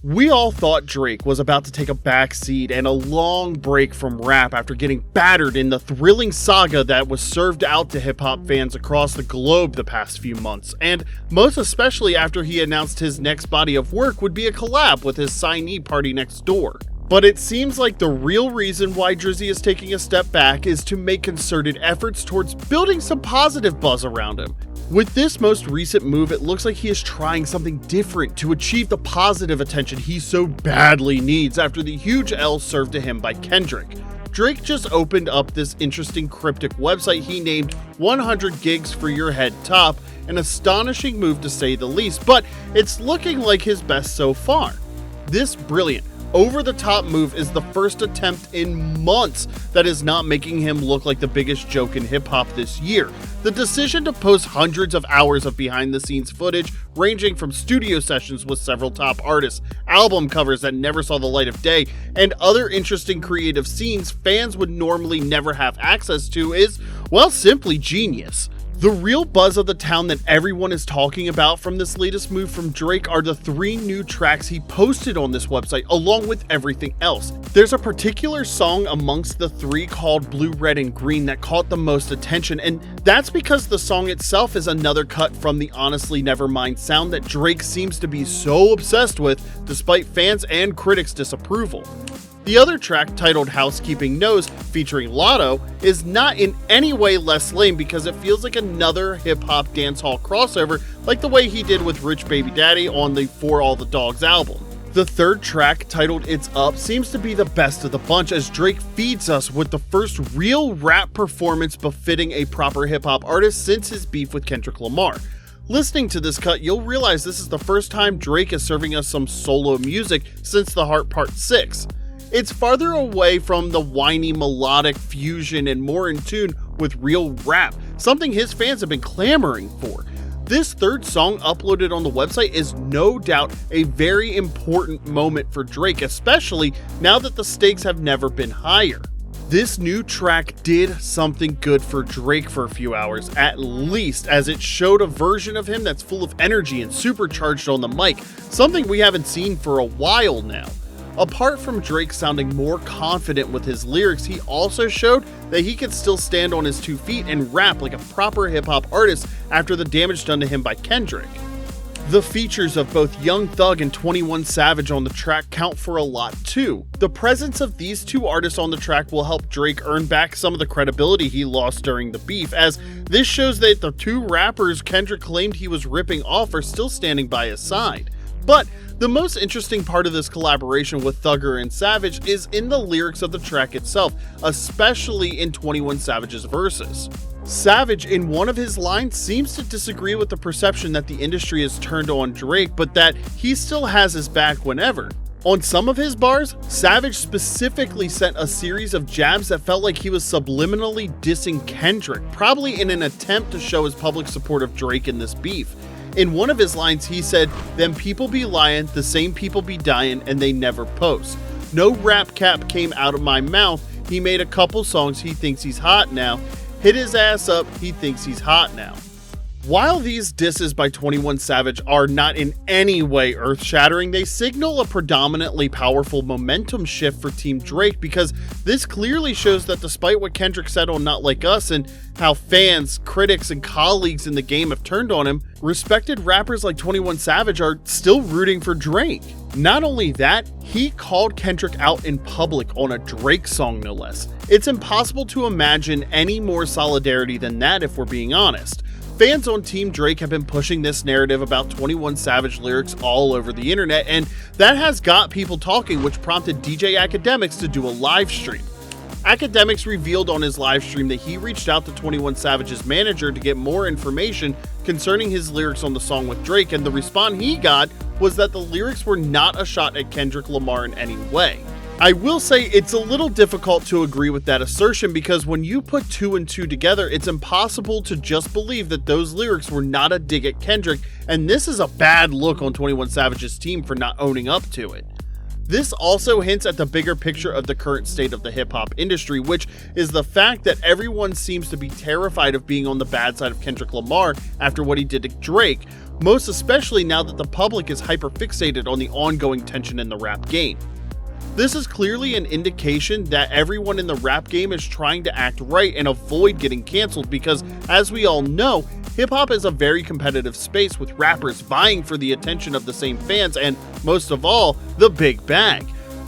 We all thought Drake was about to take a backseat and a long break from rap after getting battered in the thrilling saga that was served out to hip-hop fans across the globe the past few months, and most especially after he announced his next body of work would be a collab with his signee PartyNextDoor. But it seems like the real reason why Drizzy is taking a step back is to make concerted efforts towards building some positive buzz around him. With this most recent move, it looks like he is trying something different to achieve the positive attention he so badly needs after the huge L served to him by Kendrick. Drake just opened up this interesting cryptic website he named 100 gigs for your head top, an astonishing move to say the least, but it's looking like his best so far. This brilliant, over-the-top move is the first attempt in months that is not making him look like the biggest joke in hip-hop this year. The decision to post hundreds of hours of behind-the-scenes footage, ranging from studio sessions with several top artists, album covers that never saw the light of day, and other interesting creative scenes fans would normally never have access to is, well, simply genius. The real buzz of the town that everyone is talking about from this latest move from Drake are the 3 new tracks he posted on this website, along with everything else. There's a particular song amongst the 3 called Blue, Red, and Green that caught the most attention, and that's because the song itself is another cut from the Honestly Nevermind sound that Drake seems to be so obsessed with, despite fans and critics' disapproval. The other track, titled Housekeeping Knows, featuring Lotto, is not in any way less lame because it feels like another hip-hop dancehall crossover like the way he did with Rich Baby Daddy on the For All the Dogs album. The third track, titled It's Up, seems to be the best of the bunch as Drake feeds us with the first real rap performance befitting a proper hip-hop artist since his beef with Kendrick Lamar. Listening to this cut, you'll realize this is the first time Drake is serving us some solo music since The Heart Part 6. It's farther away from the whiny melodic fusion and more in tune with real rap, something his fans have been clamoring for. This third song uploaded on the website is no doubt a very important moment for Drake, especially now that the stakes have never been higher. This new track did something good for Drake for a few hours, at least, as it showed a version of him that's full of energy and supercharged on the mic, something we haven't seen for a while now. Apart from Drake sounding more confident with his lyrics, he also showed that he could still stand on his 2 feet and rap like a proper hip-hop artist after the damage done to him by Kendrick. The features of both Young Thug and 21 Savage on the track count for a lot too. The presence of these 2 artists on the track will help Drake earn back some of the credibility he lost during the beef, as this shows that the 2 rappers Kendrick claimed he was ripping off are still standing by his side. But the most interesting part of this collaboration with Thugger and Savage is in the lyrics of the track itself, especially in 21 Savage's verses. Savage, in one of his lines, seems to disagree with the perception that the industry has turned on Drake, but that he still has his back whenever. On some of his bars, Savage specifically sent a series of jabs that felt like he was subliminally dissing Kendrick, probably in an attempt to show his public support of Drake in this beef. In one of his lines, he said, "Them people be lying, the same people be dying, and they never post. No rap cap came out of my mouth. He made a couple songs, he thinks he's hot now. Hit his ass up, he thinks he's hot now." While these disses by 21 Savage are not in any way earth-shattering, they signal a predominantly powerful momentum shift for Team Drake, because this clearly shows that despite what Kendrick said on Not Like Us and how fans, critics, and colleagues in the game have turned on him, respected rappers like 21 Savage are still rooting for Drake. Not only that, he called Kendrick out in public on a Drake song no less. It's impossible to imagine any more solidarity than that if we're being honest. Fans on Team Drake have been pushing this narrative about 21 Savage lyrics all over the internet, and that has got people talking, which prompted DJ Academics to do a live stream. Academics revealed on his live stream that he reached out to 21 Savage's manager to get more information concerning his lyrics on the song with Drake, and the response he got was that the lyrics were not a shot at Kendrick Lamar in any way. I will say it's a little difficult to agree with that assertion, because when you put 2 and 2 together, it's impossible to just believe that those lyrics were not a dig at Kendrick, and this is a bad look on 21 Savage's team for not owning up to it. This also hints at the bigger picture of the current state of the hip-hop industry, which is the fact that everyone seems to be terrified of being on the bad side of Kendrick Lamar after what he did to Drake, most especially now that the public is hyper-fixated on the ongoing tension in the rap game. This is clearly an indication that everyone in the rap game is trying to act right and avoid getting cancelled because, as we all know, hip-hop is a very competitive space with rappers vying for the attention of the same fans and, most of all, the big bag.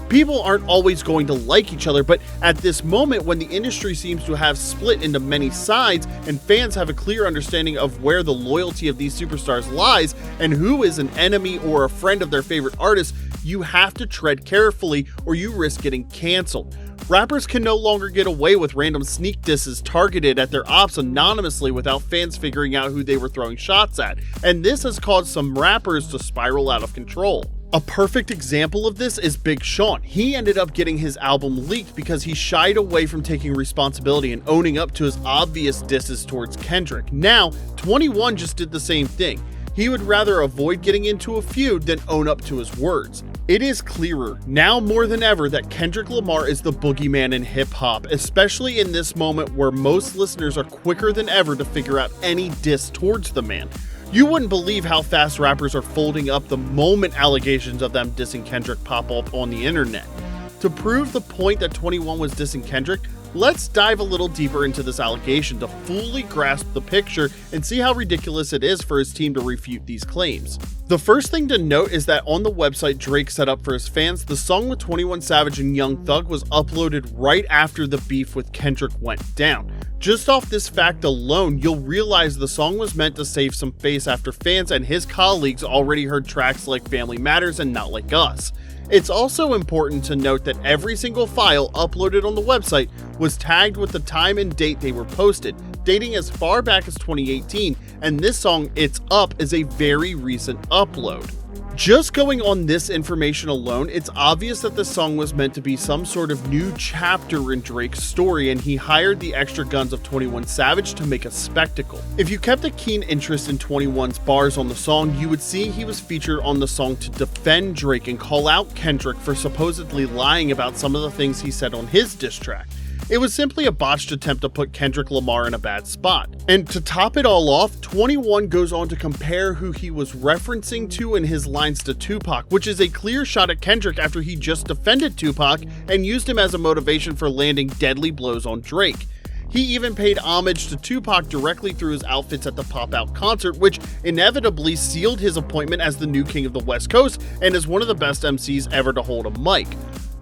People aren't always going to like each other, but at this moment when the industry seems to have split into many sides and fans have a clear understanding of where the loyalty of these superstars lies and who is an enemy or a friend of their favorite artist, you have to tread carefully or you risk getting cancelled. Rappers can no longer get away with random sneak disses targeted at their ops anonymously without fans figuring out who they were throwing shots at, and this has caused some rappers to spiral out of control. A perfect example of this is Big Sean. He ended up getting his album leaked because he shied away from taking responsibility and owning up to his obvious disses towards Kendrick. Now, 21 just did the same thing. He would rather avoid getting into a feud than own up to his words. It is clearer, now more than ever, that Kendrick Lamar is the boogeyman in hip-hop, especially in this moment where most listeners are quicker than ever to figure out any diss towards the man. You wouldn't believe how fast rappers are folding up the moment allegations of them dissing Kendrick pop up on the internet. To prove the point that 21 was dissing Kendrick, let's dive a little deeper into this allegation to fully grasp the picture and see how ridiculous it is for his team to refute these claims. The first thing to note is that on the website Drake set up for his fans, the song with 21 Savage and Young Thug was uploaded right after the beef with Kendrick went down. Just off this fact alone, you'll realize the song was meant to save some face after fans and his colleagues already heard tracks like Family Matters and Not Like Us. It's also important to note that every single file uploaded on the website was tagged with the time and date they were posted, dating as far back as 2018, and this song, It's Up, is a very recent upload. Just going on this information alone, it's obvious that the song was meant to be some sort of new chapter in Drake's story, and he hired the extra guns of 21 Savage to make a spectacle. If you kept a keen interest in 21's bars on the song, you would see he was featured on the song to defend Drake and call out Kendrick for supposedly lying about some of the things he said on his diss track. It was simply a botched attempt to put Kendrick Lamar in a bad spot. And to top it all off, 21 goes on to compare who he was referencing to in his lines to Tupac, which is a clear shot at Kendrick after he just defended Tupac and used him as a motivation for landing deadly blows on Drake. He even paid homage to Tupac directly through his outfits at the Pop Out concert, which inevitably sealed his appointment as the new king of the West Coast and as one of the best MCs ever to hold a mic.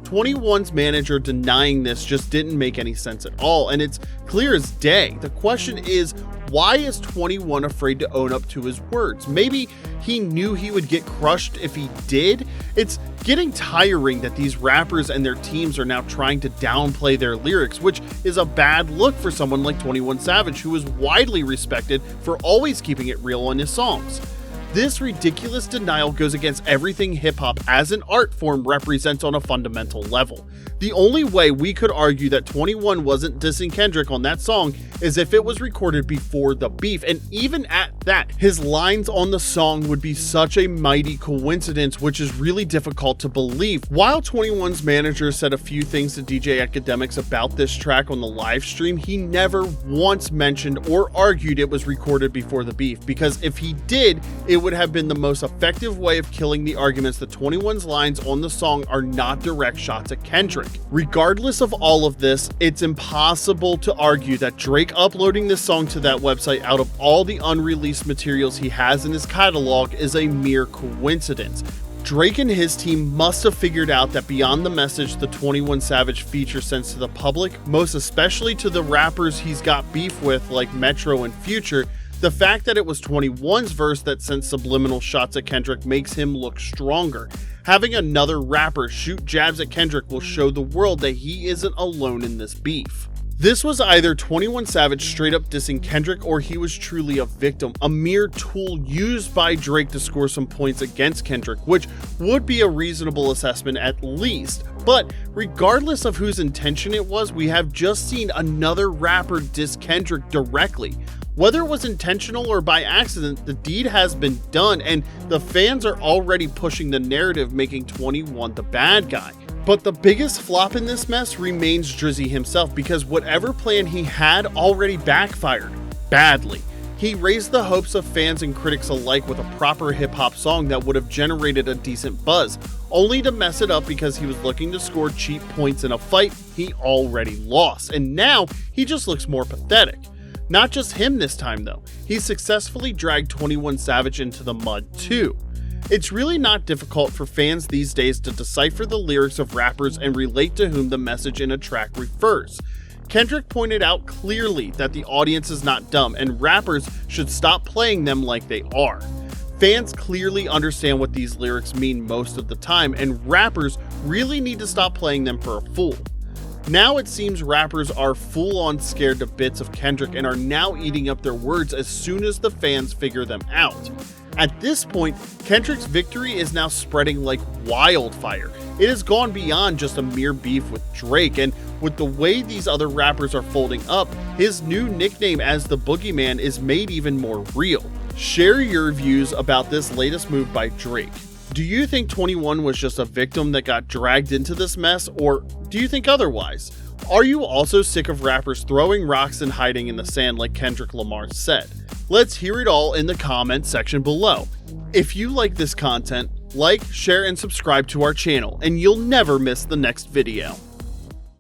21's manager denying this just didn't make any sense at all, and it's clear as day. The question is, why is 21 afraid to own up to his words? Maybe he knew he would get crushed if he did? It's getting tiring that these rappers and their teams are now trying to downplay their lyrics, which is a bad look for someone like 21 Savage, who is widely respected for always keeping it real on his songs. This ridiculous denial goes against everything hip-hop as an art form represents on a fundamental level. The only way we could argue that 21 wasn't dissing Kendrick on that song is if it was recorded before the beef, and even at that, his lines on the song would be such a mighty coincidence, which is really difficult to believe. While 21's manager said a few things to DJ Academics about this track on the live stream, he never once mentioned or argued it was recorded before the beef, because if he did, it would have been the most effective way of killing the arguments that 21's lines on the song are not direct shots at Kendrick. Regardless of all of this, it's impossible to argue that Drake uploading this song to that website out of all the unreleased materials he has in his catalog is a mere coincidence. Drake and his team must have figured out that beyond the message the 21 Savage feature sends to the public, most especially to the rappers he's got beef with like Metro and Future, the fact that it was 21's verse that sent subliminal shots at Kendrick makes him look stronger. Having another rapper shoot jabs at Kendrick will show the world that he isn't alone in this beef. This was either 21 Savage straight up dissing Kendrick, or he was truly a victim, a mere tool used by Drake to score some points against Kendrick, which would be a reasonable assessment at least. But regardless of whose intention it was, we have just seen another rapper diss Kendrick directly. Whether it was intentional or by accident, the deed has been done, and the fans are already pushing the narrative, making 21 the bad guy. But the biggest flop in this mess remains Drizzy himself, because whatever plan he had already backfired badly. He raised the hopes of fans and critics alike with a proper hip-hop song that would have generated a decent buzz, only to mess it up because he was looking to score cheap points in a fight he already lost, and now he just looks more pathetic. Not just him this time though, he successfully dragged 21 Savage into the mud too. It's really not difficult for fans these days to decipher the lyrics of rappers and relate to whom the message in a track refers. Kendrick pointed out clearly that the audience is not dumb and rappers should stop playing them like they are. Fans clearly understand what these lyrics mean most of the time, and rappers really need to stop playing them for a fool. Now it seems rappers are full-on scared to bits of Kendrick and are now eating up their words as soon as the fans figure them out. At this point, Kendrick's victory is now spreading like wildfire. It has gone beyond just a mere beef with Drake, and with the way these other rappers are folding up, his new nickname as the Boogeyman is made even more real. Share your views about this latest move by Drake. Do you think 21 was just a victim that got dragged into this mess, or do you think otherwise? Are you also sick of rappers throwing rocks and hiding in the sand like Kendrick Lamar said? Let's hear it all in the comments section below. If you like this content, like, share, and subscribe to our channel, and you'll never miss the next video.